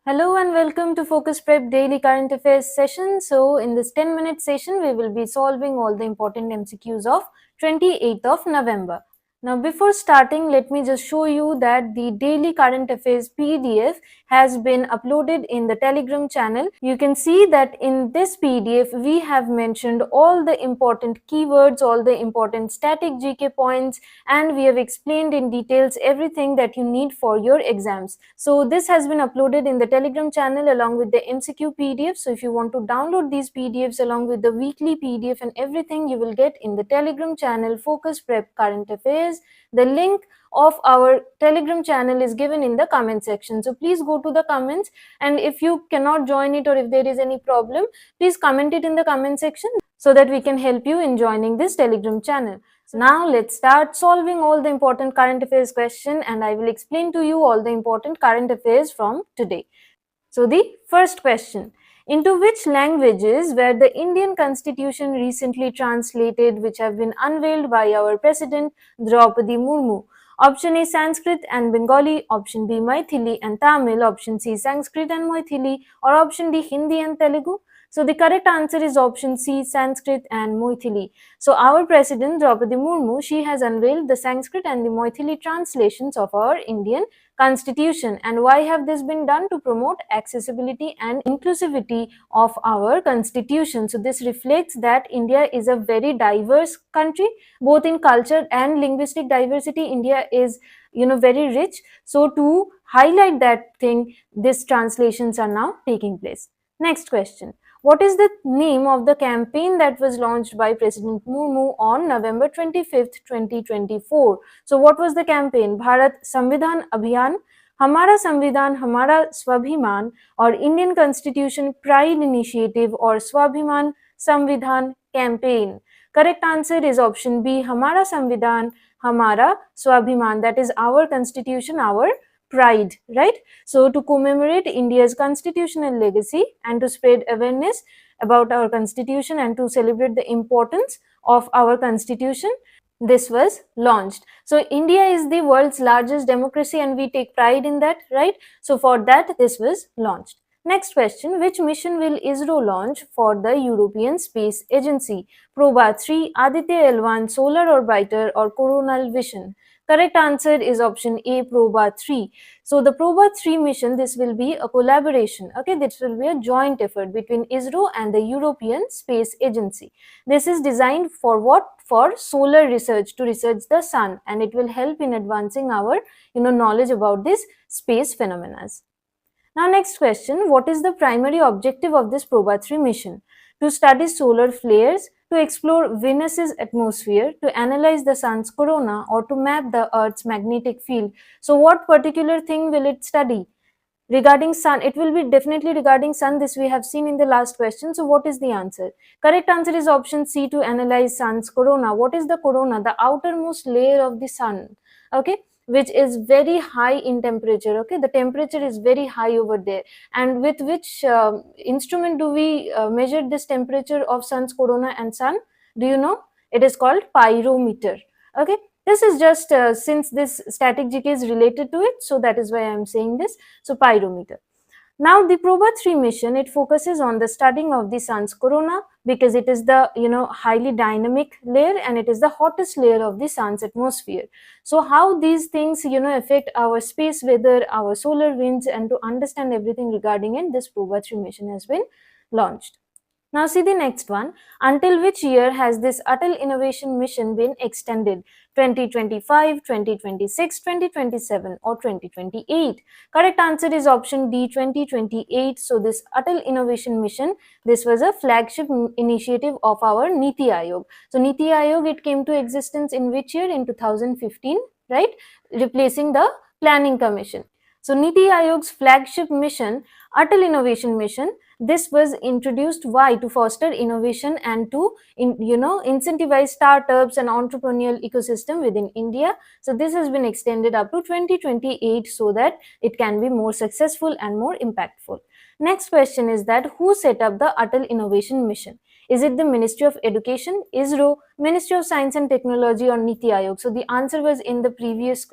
Hello and welcome to Focus Prep Daily Current Affairs session. So in this 10-minute session, we will be solving all the important MCQs of 28th of November. Now before starting, let me just show you that the Daily Current Affairs PDF has been uploaded in the Telegram channel. You can see that in this PDF, we have mentioned all the important keywords, all the important static GK points, and we have explained in details everything that you need for your exams. So this has been uploaded in the Telegram channel along with the MCQ PDF. So if you want to download these PDFs along with the weekly PDF and everything, you will get in the Telegram channel Focus Prep Current Affairs. The link of our Telegram channel is given in the comment section. So please go to the comments, and if you cannot join it or if there is any problem, please comment it in the comment section so that we can help you in joining this Telegram channel. So now let's start solving all the important current affairs question, and I will explain to you all the important current affairs from today. So the first question: into which languages were the Indian Constitution recently translated, which have been unveiled by our President Draupadi Murmu? Option A Sanskrit and Bengali, option B Maithili and Tamil, option C Sanskrit and Maithili, or option D Hindi and Telugu? So the correct answer is option C, Sanskrit and Maithili. So our President Draupadi Murmu, she has unveiled the Sanskrit and the Maithili translations of our Indian Constitution. And why have this been done? To promote accessibility and inclusivity of our Constitution. So this reflects that India is a very diverse country, both in culture and linguistic diversity. India is very rich. So to highlight that thing, these translations are now taking place. Next question: what is the name of the campaign that was launched by President Murmu on November 25th, 2024? So what was the campaign? Bharat Samvidhan Abhiyan, Hamara Samvidhan Hamara Swabhiman, or Indian Constitution Pride Initiative, or Swabhiman Samvidhan Campaign? Correct answer is option B, Hamara Samvidhan Hamara Swabhiman. That is our constitution, our pride, right? So to commemorate India's constitutional legacy and to spread awareness about our constitution and to celebrate the importance of our constitution, this was launched. So India is the world's largest democracy and we take pride in that, right? So for that, this was launched. Next question: which mission will ISRO launch for the European Space Agency? Proba 3, Aditya L1, Solar Orbiter, or Coronal Vision? Correct answer is option A, Proba 3. So the Proba 3 mission, this will be a collaboration. Okay, this will be a joint effort between ISRO and the European Space Agency. This is designed for what? For solar research, to research the sun, and it will help in advancing our knowledge about this space phenomena. Now next question: what is the primary objective of this Proba 3 mission? To study solar flares, to explore Venus's atmosphere, to analyze the sun's corona, or to map the earth's magnetic field? So what particular thing will it study? Regarding sun, it will be definitely regarding sun. This we have seen in the last question. So what is the answer? Correct answer is option C, to analyze sun's corona. What is the corona? The outermost layer of the sun, okay, which is very high in temperature. Okay, the temperature is very high over there. And with which instrument do we measure this temperature of sun's corona and sun? Do you know? It is called pyrometer. Okay, this is just since this static GK is related to it, so that is why I am saying this. So pyrometer. Now the Proba 3 mission, it focuses on the studying of the sun's corona because it is the highly dynamic layer and it is the hottest layer of the sun's atmosphere. So how these things affect our space weather, our solar winds, and to understand everything regarding it, this Proba 3 mission has been launched. Now see the next one. Until which year has this Atal Innovation Mission been extended? 2025, 2026, 2027, or 2028? Correct answer is option D, 2028. So this Atal Innovation Mission, this was a flagship initiative of our Niti Aayog. So Niti Aayog, it came to existence in which year? In 2015, right? Replacing the Planning Commission. So Niti Aayog's flagship mission, Atal Innovation Mission, this was introduced why? To foster innovation and to incentivize startups and entrepreneurial ecosystem within India. So this has been extended up to 2028 so that it can be more successful and more impactful. Next question is that who set up the Atal Innovation Mission? Is it the Ministry of Education, ISRO, Ministry of Science and Technology, or Niti Aayog? So the answer was in the previous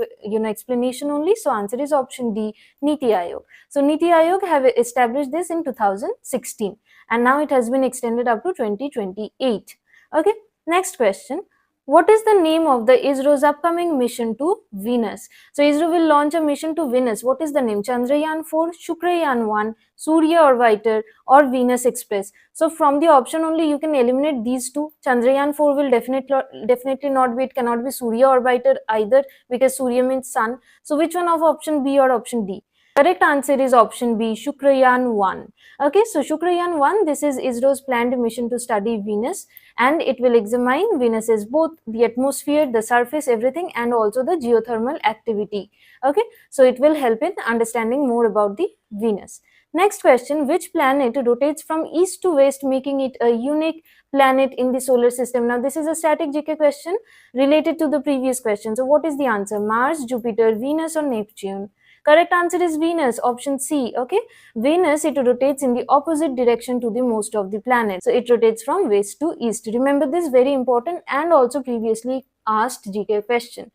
explanation only. So answer is option D, Niti Aayog. So Niti Aayog have established this in 2016 and now it has been extended up to 2028. Okay, next question. What is the name of the ISRO's upcoming mission to Venus? So ISRO will launch a mission to Venus. What is the name? Chandrayaan 4, Shukrayaan 1, Surya Orbiter, or Venus Express? So from the option only you can eliminate these two. Chandrayaan 4 will definitely not be, it cannot be Surya Orbiter either because Surya means sun. So which one of option B or option D? Correct answer is option B, Shukrayaan 1. Okay, so Shukrayaan 1, this is ISRO's planned mission to study Venus and it will examine Venus's both the atmosphere, the surface, everything, and also the geothermal activity. Okay, so it will help in understanding more about the Venus. Next question, which planet rotates from east to west, making it a unique planet in the solar system? Now this is a static GK question related to the previous question. So what is the answer? Mars, Jupiter, Venus, or Neptune? Correct answer is Venus, option C. Okay, Venus, it rotates in the opposite direction to the most of the planets. So it rotates from west to east. Remember this, very important and also previously asked GK question.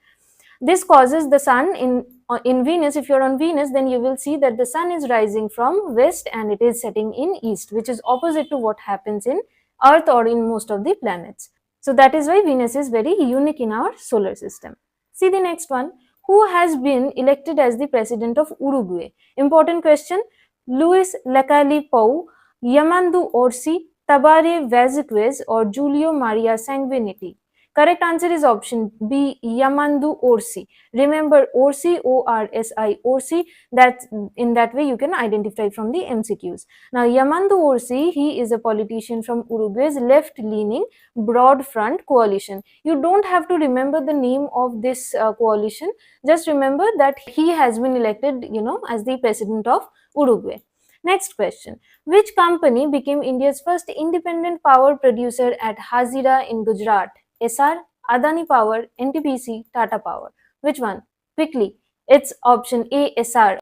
This causes the sun in Venus, if you're on Venus, then you will see that the sun is rising from west and it is setting in east, which is opposite to what happens in Earth or in most of the planets. So that is why Venus is very unique in our solar system. See the next one. Who has been elected as the president of Uruguay? Important question. Luis Lacalle Pou, Yamandu Orsi, Tabare Vazquez, or Julio Maria Sanguinetti? Correct answer is option B, Yamandu Orsi. Remember Orsi, O-R-S-I, Orsi, that in that way you can identify from the MCQs. Now Yamandu Orsi, he is a politician from Uruguay's left-leaning Broad Front coalition. You don't have to remember the name of this coalition, just remember that he has been elected, as the president of Uruguay. Next question. Which company became India's first independent power producer at Hazira in Gujarat? SR, Adani Power, NTPC, Tata Power. Which one? Quickly. It's option A, SR.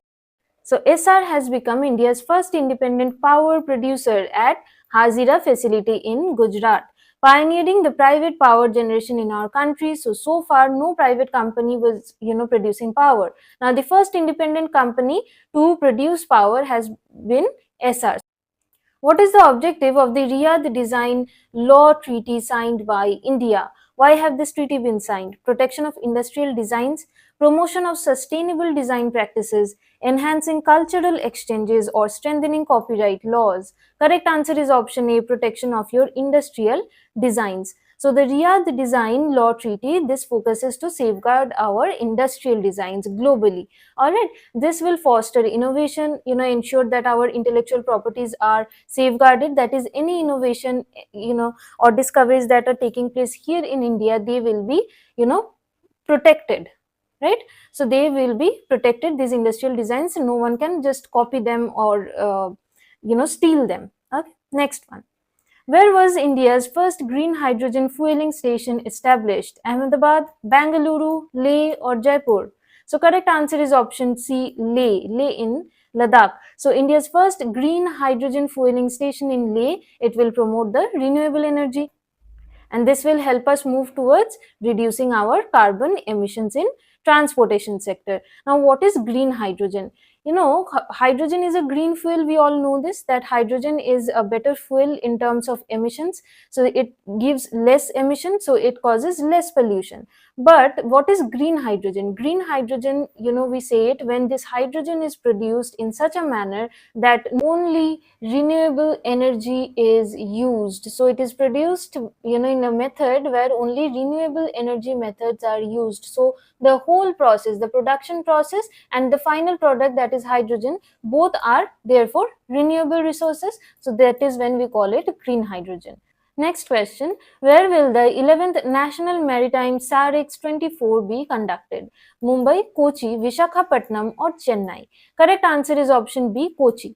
So SR has become India's first independent power producer at Hazira facility in Gujarat, pioneering the private power generation in our country. So far no private company was producing power. Now the first independent company to produce power has been SR. What is the objective of the Riyadh Design Law Treaty signed by India? Why have this treaty been signed? Protection of industrial designs, promotion of sustainable design practices, enhancing cultural exchanges, or strengthening copyright laws? Correct answer is option A, protection of your industrial designs. So the Riyadh Design Law Treaty, this focuses to safeguard our industrial designs globally. Alright, this will foster innovation, ensure that our intellectual properties are safeguarded. That is, any innovation, or discoveries that are taking place here in India, they will be, protected. Right? So they will be protected, these industrial designs, no one can just copy them or, steal them. Okay, next one. Where was India's first green hydrogen fueling station established? Ahmedabad, Bangalore, Leh, or Jaipur? So correct answer is option C, Leh in Ladakh. So India's first green hydrogen fueling station in Leh, it will promote the renewable energy and this will help us move towards reducing our carbon emissions in transportation sector. Now what is green hydrogen? Hydrogen is a green fuel. We all know this, that hydrogen is a better fuel in terms of emissions. So it gives less emission, so it causes less pollution. But what is green hydrogen? Green hydrogen, we say it when this hydrogen is produced in such a manner that only renewable energy is used. So it is produced, in a method where only renewable energy methods are used. So the whole process, the production process and the final product, that is hydrogen, both are therefore renewable resources. So that is when we call it green hydrogen. Next question. Where will the 11th National Maritime SAREX 24 be conducted? Mumbai, Kochi, Visakhapatnam, or Chennai? Correct answer is option B, Kochi.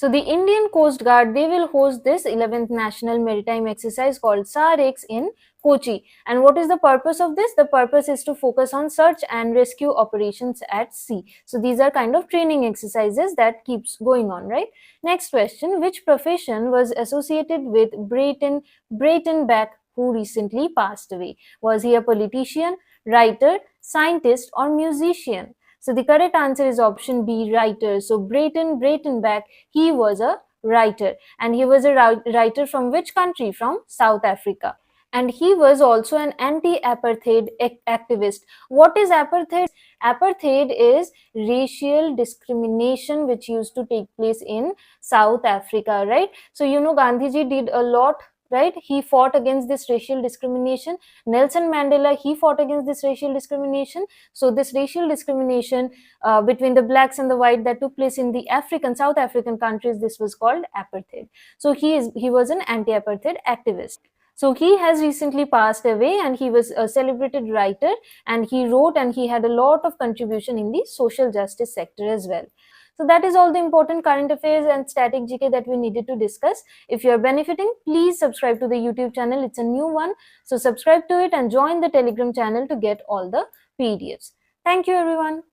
So the Indian Coast Guard, they will host this 11th National Maritime Exercise called SAREX in Kochi. And what is the purpose of this? The purpose is to focus on search and rescue operations at sea. So these are kind of training exercises that keeps going on, right? Next question, which profession was associated with Brayton Beck, who recently passed away? Was he a politician, writer, scientist, or musician? So the correct answer is option B, writer. So Brayton Beck, he was a writer, and he was a writer from which country? From South Africa. And he was also an anti-apartheid activist. What is apartheid? Apartheid is racial discrimination which used to take place in South Africa, right? So you know Gandhiji did a lot, right? He fought against this racial discrimination. Nelson Mandela, he fought against this racial discrimination. So this racial discrimination between the blacks and the white that took place in the South African countries, this was called apartheid. So he was an anti-apartheid activist. So he has recently passed away, and he was a celebrated writer, and he wrote and he had a lot of contribution in the social justice sector as well. So that is all the important current affairs and static GK that we needed to discuss. If you are benefiting, please subscribe to the YouTube channel. It's a new one. So subscribe to it and join the Telegram channel to get all the PDFs. Thank you everyone.